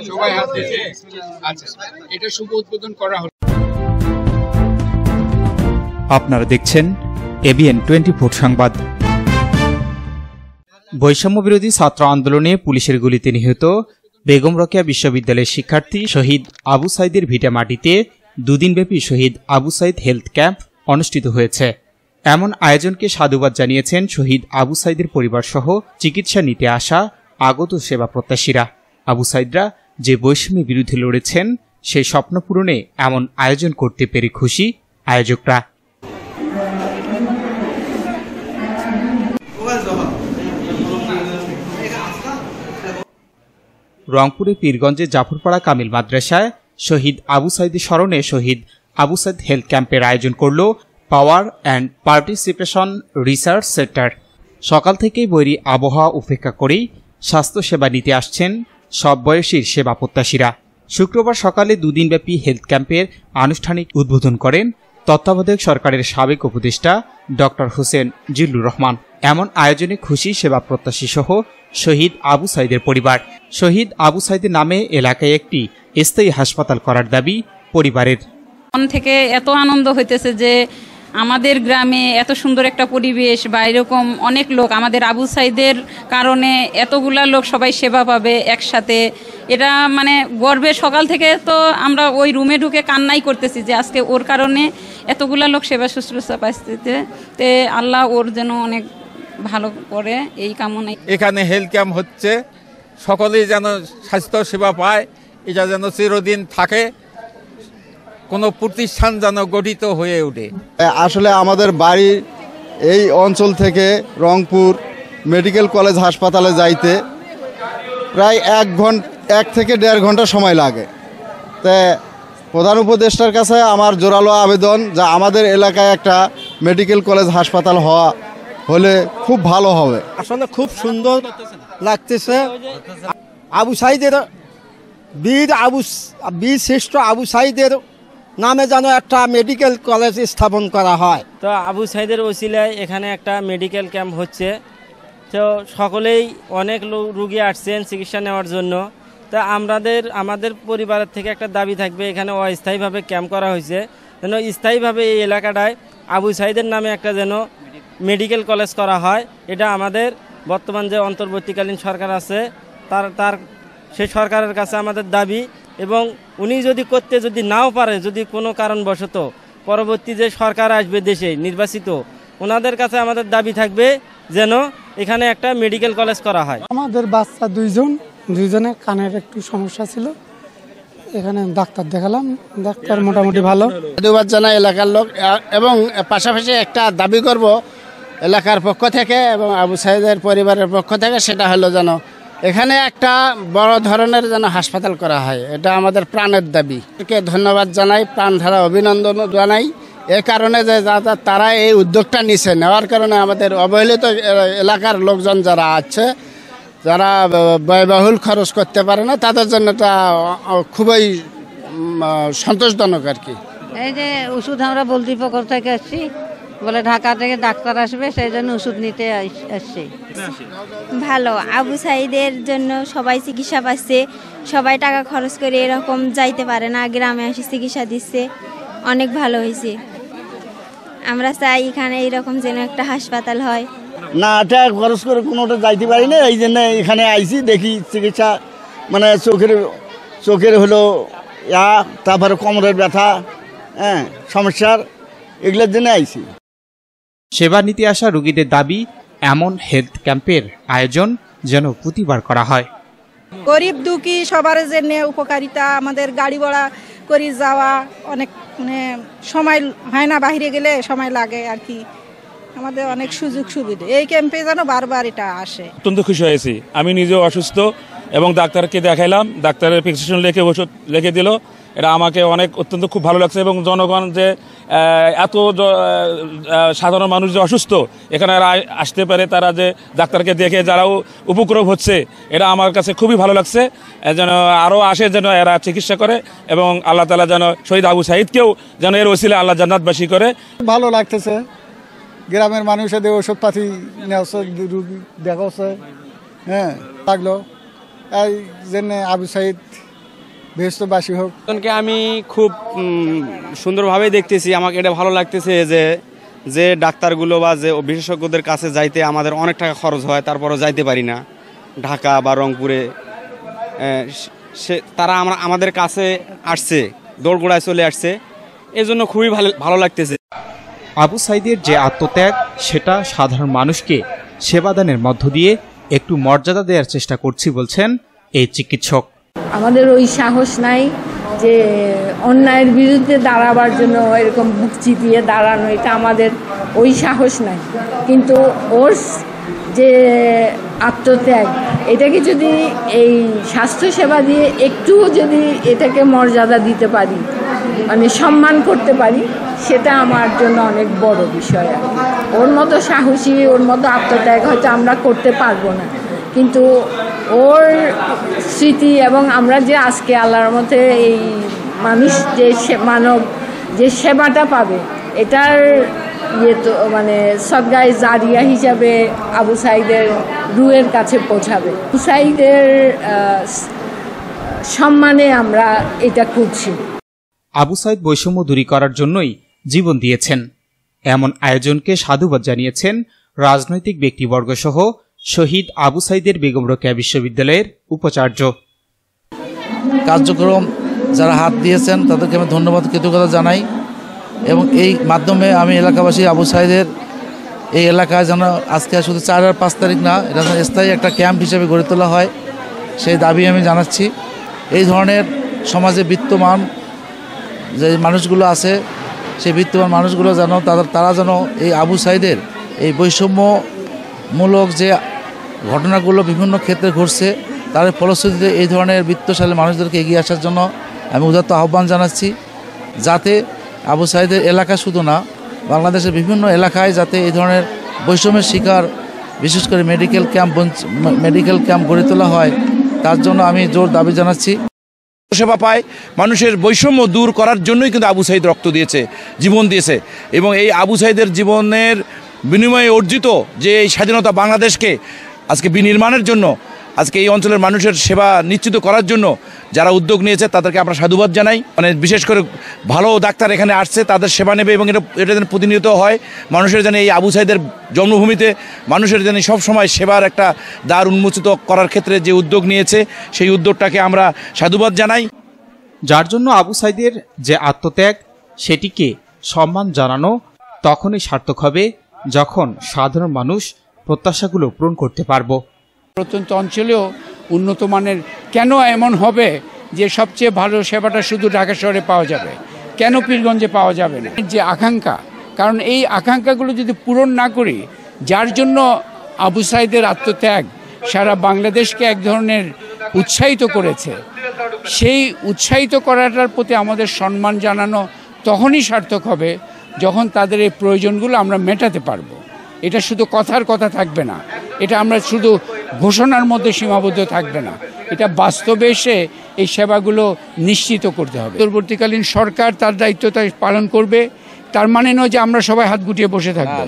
সবাই হাত দিয়েছে। আচ্ছা, এটা শুভ উদ্বোধন করা হলো। আপনারা দেখছেন এবিএন 24 সংবাদ। বৈষম্য বিরোধী ছাত্র আন্দোলনে পুলিশের গুলিতে নিহত বেগম রোকেয়া বিশ্ববিদ্যালয়ের শিক্ষার্থী শহীদ আবু সাইদের ভিটামাটিতে দুদিনব্যাপী শহীদ আবু সাইদ হেলথ ক্যাম্প অনুষ্ঠিত হয়েছে। এমন আয়োজনকে সাধুবাদ জানিয়েছেন শহীদ আবু সাইদের পরিবারসহ চিকিৎসা নিতে আসা আগত সেবা প্রত্যাশীরা। আবু সাইদরা যে বৈষম্যের বিরুদ্ধে লড়েছেন সেই স্বপ্ন পূরণে এমন আয়োজন করতে পেরে খুশি আয়োজকরা। রংপুরে পীরগঞ্জে জাফরপাড়া কামিল মাদ্রাসায় শহীদ আবু সাইদের স্মরণে শহীদ আবু সাইদ হেলথ ক্যাম্পের আয়োজন করল power and participation research centre. সকাল থেকেই বৈরী আবহাওয়া উপেক্ষা করেই স্বাস্থ্যসেবা নিতে আসছেন সব বয়সীর সেবা প্রত্যাশীরা। শুক্রবার সকালে দুদিনব্যাপী হেলথ ক্যাম্পের আনুষ্ঠানিক উদ্বোধন করেন তত্ত্বাবধায়ক সরকারের সাবেক উপদেষ্টা ডক্টর হোসেন জিল্লুর রহমান। এমন আয়োজনে খুশি সেবা প্রত্যাশী সহ শহীদ আবু সাইদের পরিবার। শহীদ আবু সাইদের নামে এলাকায় একটি স্থায়ী হাসপাতাল করার দাবি পরিবারের। মন থেকে এত আনন্দ হইতেছে যে আমাদের গ্রামে এত সুন্দর একটা পরিবেশ বা এরকম অনেক লোক আমাদের আবু সাইদের কারণে এতগুলা লোক সবাই সেবা পাবে একসাথে, এটা মানে গর্বে সকাল থেকে তো আমরা ওই রুমে ঢুকে কান্নাই করতেছি যে আজকে ওর কারণে এতগুলা লোক সেবা শুশ্রূষা পাইতে, তে আল্লাহ ওর যেন অনেক ভালো করে এই কামনাই। এখানে হেলথ ক্যাম্প হচ্ছে, সকলেই যেন স্বাস্থ্য সেবা পায়, এটা যেন চিরদিন থাকে, কোনো প্রতিষ্ঠান যেন গঠিত হয়ে ওঠে। আসলে আমাদের বাড়ি এই অঞ্চল থেকে রংপুর মেডিকেল কলেজ হাসপাতালে যাইতে প্রায় 1 থেকে 1.5 ঘন্টা সময় লাগে। তা প্রধান উপদেষ্টার কাছে আমার জোরালো আবেদন যে আমাদের এলাকায় একটা মেডিকেল কলেজ হাসপাতাল হলে খুব ভালো হবে। আসলে খুব সুন্দর লাগতেছে। আবু সাইদের বীর শ্রেষ্ঠ আবু সাইদের নামে যেন একটা মেডিকেল কলেজ স্থাপন করা হয়। তো আবু সাইদের ওসিলায় এখানে একটা মেডিকেল ক্যাম্প হচ্ছে, তো সকলেই অনেক রুগী আসছেন চিকিৎসা নেওয়ার জন্য। তা আমাদের পরিবারের থেকে একটা দাবি থাকবে, এখানে অস্থায়ীভাবে ক্যাম্প করা হয়েছে, যেন স্থায়ীভাবে এই এলাকাটায় আবু সাইদের নামে একটা যেন মেডিকেল কলেজ করা হয়। এটা আমাদের বর্তমান যে অন্তর্বর্তীকালীন সরকার আছে তার সেই সরকারের কাছে আমাদের দাবি, এবং উনি যদি নাও পারে, যদি কোনো কারণবশত পরবর্তী যে সরকার আসবে দেশে নির্বাচিত, ওনাদের কাছে আমাদের দাবি থাকবে যেন এখানে একটা মেডিকেল কলেজ করা হয়। আমাদের বাচ্চা দুইজনে কানের একটু সমস্যা ছিল, এখানে ডাক্তার দেখালাম, ডাক্তার মোটামুটি ভালো। ধন্যবাদ জানাই এলাকার লোক, এবং পাশাপাশি একটা দাবি করব এলাকার পক্ষ থেকে এবং আবু সাইদের পরিবারের পক্ষ থেকে, সেটা হলো যেন এখানে একটা বড় ধরনের যেন হাসপাতাল করা হয়। এটা আমাদের প্রাণের দাবি। ধন্যবাদ জানাই, প্রাণ ঢালা অভিনন্দন জানাই, এ কারণে যে তারা এই উদ্যোগটা নিছে, নেওয়ার কারণে আমাদের অবহেলিত এলাকার লোকজন যারা আছে, যারা ব্যয়বহুল খরচ করতে পারে না, তাদের জন্য এটা খুবই সন্তোষজনক আর কি। এই যে ওষুধ আমরা বলদীপকর থেকে আসছি, বলে ঢাকা থেকে ডাক্তার আসবে, সেই জন্য ওষুধ নিতে আসছি। ভালো, আবু সাইদের জন্য সবাই চিকিৎসা পাচ্ছে, সবাই টাকা খরচ করে এরকম যাইতে পারে না, গ্রামে এসে চিকিৎসা দিচ্ছে, অনেক ভালো হয়েছে। আমরা চাই এখানে এইরকম যেন একটা হাসপাতাল হয়। না, টাকা খরচ করে কোনোটা যাইতে পারি না, এই জন্য এখানে আইছি, দেখি চিকিৎসা মানে চোখের হলো তারপরে কোমরের ব্যথা, সমস্যার, এগুলোর জন্য আইছি। সেবা নিতে আসা রোগীদের দাবি এমন হেলথ ক্যাম্পের আয়োজন যেন প্রতিবার করা হয়। গরিব দুঃখী সবার জন্য উপকারিতা, আমাদের গাড়ি ভাড়া করে যাওয়া অনেক মানে সময় হয় না, বাইরে গেলে সময় লাগে আর কি, আমাদের অনেক সুযোগ সুবিধা এই ক্যাম্পে যেন বারবার এটা আসে। অত্যন্ত খুশি হয়েছি। আমি নিজেও অসুস্থ এবং ডাক্তারকে দেখাইলাম, ডাক্তারের প্রেসক্রিপশন লিখে দিল, এটা আমাকে অত্যন্ত খুব ভালো লাগছে। এবং জনগণ যে এত সাধারণ মানুষ যে অসুস্থ এখানে আসতে পারে, তারা যে ডাক্তারকে দেখে যারাও উপক্রম হচ্ছে, এটা আমার কাছে খুবই ভালো লাগছে। যেন আরও আসে, যেন এরা চিকিৎসা করে, এবং আল্লাহ তাআলা যেন শহীদ আবু সাইদকেও যেন এর ওসিলায় আল্লাহ জান্নাতবাসী করে। ভালো লাগতেছে, গ্রামের মানুষদের ওষুধপাতি নেওয়া দেখা লাগলো, এই জন্য আবু সাইদ বেহেশতবাসী হোক। আমি খুব সুন্দরভাবে দেখতেছি, আমাকে এটা ভালো লাগতেছে যে ডাক্তারগুলো বা যে বিশেষজ্ঞদের কাছে যাইতে আমাদের অনেক টাকা খরচ হয়, তারপরও যাইতে পারি না ঢাকা বা রংপুরে। তারা আমাদের কাছে আসছে, দোরগোড়ায় চলে আসছে, এজন্য খুবই ভালো লাগতেছে। আবু সাইদের যে আত্মত্যাগ, সেটা সাধারণ মানুষকে সেবাদানের মধ্য দিয়ে একটু মর্যাদা দেওয়ার চেষ্টা করছি বলছেন এই চিকিৎসক। আমাদের ওই সাহস নাই যে অন্যায়ের বিরুদ্ধে দাঁড়াবার জন্য এরকম বুক চিপিয়ে দাঁড়ানো, এটা আমাদের ওই সাহস নাই। কিন্তু ওর যে আত্মত্যাগ, এটাকে যদি এই স্বাস্থ্যসেবা দিয়ে একটুও যদি এটাকে মর্যাদা দিতে পারি, মানে সম্মান করতে পারি, সেটা আমার জন্য অনেক বড় বিষয়। ওর মতো সাহসী, ওর মতো আত্মত্যাগ হয়তো আমরা করতে পারবো না, কিন্তু ওর স্মৃতি এবং আমরা যে আজকে আল্লাহর মধ্যে এই মানুষ যে মানব যে সেবাটা পাবে, এটার তো মানে সদগায়ে জারিয়া হিসাবে আবু সাইদের রুহের কাছে পৌঁছাবে। আবু সাইদের সম্মানে আমরা এটা করছি। আবু সাইদ বৈষম্য দূরীকরার জন্যই জীবন দিয়েছেন, এমন আয়োজনকে সাধুবাদ জানিয়েছেন রাজনৈতিক ব্যক্তিবর্গ সহ শহীদ আবু সাইদের বেগম রোকেয়া বিশ্ববিদ্যালয়ের উপাচার্য। কার্যক্রম যারা হাত দিয়েছেন তাদেরকে আমি ধন্যবাদ কৃতজ্ঞতা জানাই, এবং এই মাধ্যমে আমি এলাকাবাসী আবু সাইদের এই এলাকায় যেন আজকে শুধু 4 আর 5 তারিখ না, এটা যেন স্থায়ী একটা ক্যাম্প হিসেবে গড়ে তোলা হয়, সেই দাবি আমি জানাচ্ছি। এই ধরনের সমাজে বিত্তমান যে মানুষগুলো আছে, সেই বিত্তমান মানুষগুলো যেন তারা যেন এই আবু সাইদের এই বৈষম্যমূলক যে ঘটনাগুলো বিভিন্ন ক্ষেত্রে ঘটছে, তার ফলশ্রুতিতে এই ধরনের বিত্তশালী মানুষদেরকে এগিয়ে আসার জন্য আমি উদাত্ত আহ্বান জানাচ্ছি, যাতে আবু সাইদের এলাকা শুধু না, বাংলাদেশের বিভিন্ন এলাকায় যাতে এই ধরনের বৈষম্যের শিকার, বিশেষ করে মেডিকেল ক্যাম্প গড়ে তোলা হয়, তার জন্য আমি জোর দাবি জানাচ্ছি। সেবা পায়, মানুষের বৈষম্য দূর করার জন্যই কিন্তু আবু সাইদ রক্ত দিয়েছে, জীবন দিয়েছে, এবং এই আবু সাইদের জীবনের বিনিময়ে অর্জিত যে এই স্বাধীনতা বাংলাদেশকে আজকে বিনির্মাণের জন্য, আজকে এই অঞ্চলের মানুষের সেবা নিশ্চিত করার জন্য যারা উদ্যোগ নিয়েছে তাদেরকে আমরা সাধুবাদ জানাই। মানে বিশেষ করে ভালো ডাক্তার এখানে আসছে, তাদের সেবা নেবে, এবং এটা যেন প্রতিনিয়ত হয়। মানুষের যেন এই আবু সাইদের জন্মভূমিতে মানুষের যেন সবসময় সেবার একটা দ্বার উন্মোচিত করার ক্ষেত্রে যে উদ্যোগ নিয়েছে, সেই উদ্যোগটাকে আমরা সাধুবাদ জানাই। যার জন্য আবু সাইদের যে আত্মত্যাগ, সেটিকে সম্মান জানানো তখনই সার্থক হবে যখন সাধারণ মানুষ প্রত্যাশাগুলো পূরণ করতে পারব। প্রত্যন্ত অঞ্চলেও উন্নত মানের কেন এমন হবে যে সবচেয়ে ভালো সেবাটা শুধু ঢাকা শহরে পাওয়া যাবে, কেন পীরগঞ্জে পাওয়া যাবে না? যে আকাঙ্ক্ষা, কারণ এই আকাঙ্ক্ষাগুলো যদি পূরণ না করি, যার জন্য আবু সাইদের আত্মত্যাগ সারা বাংলাদেশকে এক ধরনের উৎসাহিত করেছে, সেই উৎসাহিত করাটার প্রতি আমাদের সম্মান জানানো তখনই সার্থক হবে যখন তাদের এই প্রয়োজনগুলো আমরা মেটাতে পারবো। এটা শুধু কথার কথা থাকবে না, এটা আমরা শুধু ঘোষণার মধ্যে সীমাবদ্ধ থাকবে না, এটা বাস্তবে এসে এই সেবাগুলো নিশ্চিত করতে হবে। পরবর্তীকালীন সরকার তার দায়িত্বটা পালন করবে, তার মানে নয় যে আমরা সবাই হাত গুটিয়ে বসে থাকবো।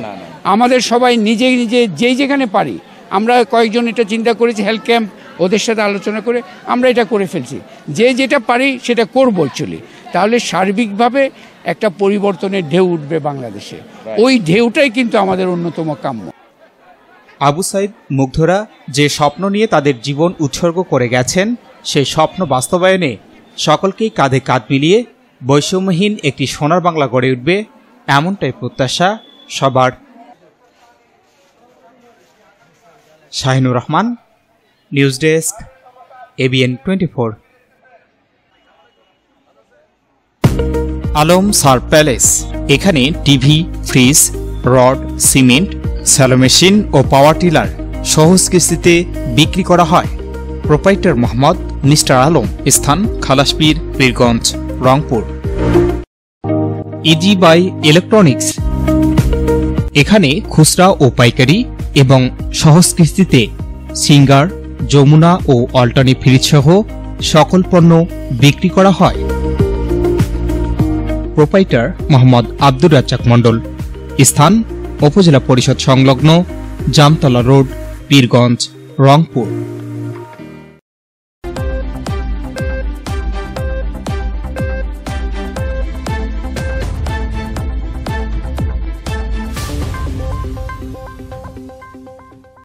আমাদের সবাই নিজে নিজে যেই যেখানে পারি, আমরা কয়েকজন এটা চিন্তা করেছি, হেলথ ক্যাম্প ওদের সাথে আলোচনা করে আমরা এটা করে ফেলছি, যে যেটা পারি সেটা করবো চলি, তাহলে সার্বিকভাবে একটা পরিবর্তনের ঢেউ উঠবে বাংলাদেশে। ওই ঢেউটাই কিন্তু আমাদের অন্যতম কাম্য। আবু সাইদ মুগ্ধরা যে স্বপ্ন নিয়ে তাদের জীবন উৎসর্গ করে গেছেন, সেই স্বপ্ন বাস্তবায়নে সকলকেই কাঁধে কাঁধ মিলিয়ে বৈষম্যহীন একটি সোনার বাংলা গড়ে উঠবে, এমনটাই প্রত্যাশা সবার। Shahinur Rahman, news desk, ABN 24। Alam Sar palace, এখানে TV, fridge, rod, cement, shallow machine ও পাওয়ার টিলার সহজ কিস্তিতে বিক্রি করা হয়। প্রোপাইটার মোহাম্মদ নিস্টার আলম, স্থান Khalaspir, Pirganj, Rangpur. Easy by electronics, এখানে খুচরা ও পাইকারি এবং সহজ কিস্তিতে সিঙ্গার, যমুনা ও অল্টারনি ফ্রিজ সহ সকল পণ্য বিক্রি করা হয়। প্রোপাইটার মোহাম্মদ আব্দুর রাজ্জাক মণ্ডল, স্থান উপজেলা পরিষদ সংলগ্ন, জামতলা রোড, পীরগঞ্জ, রংপুর।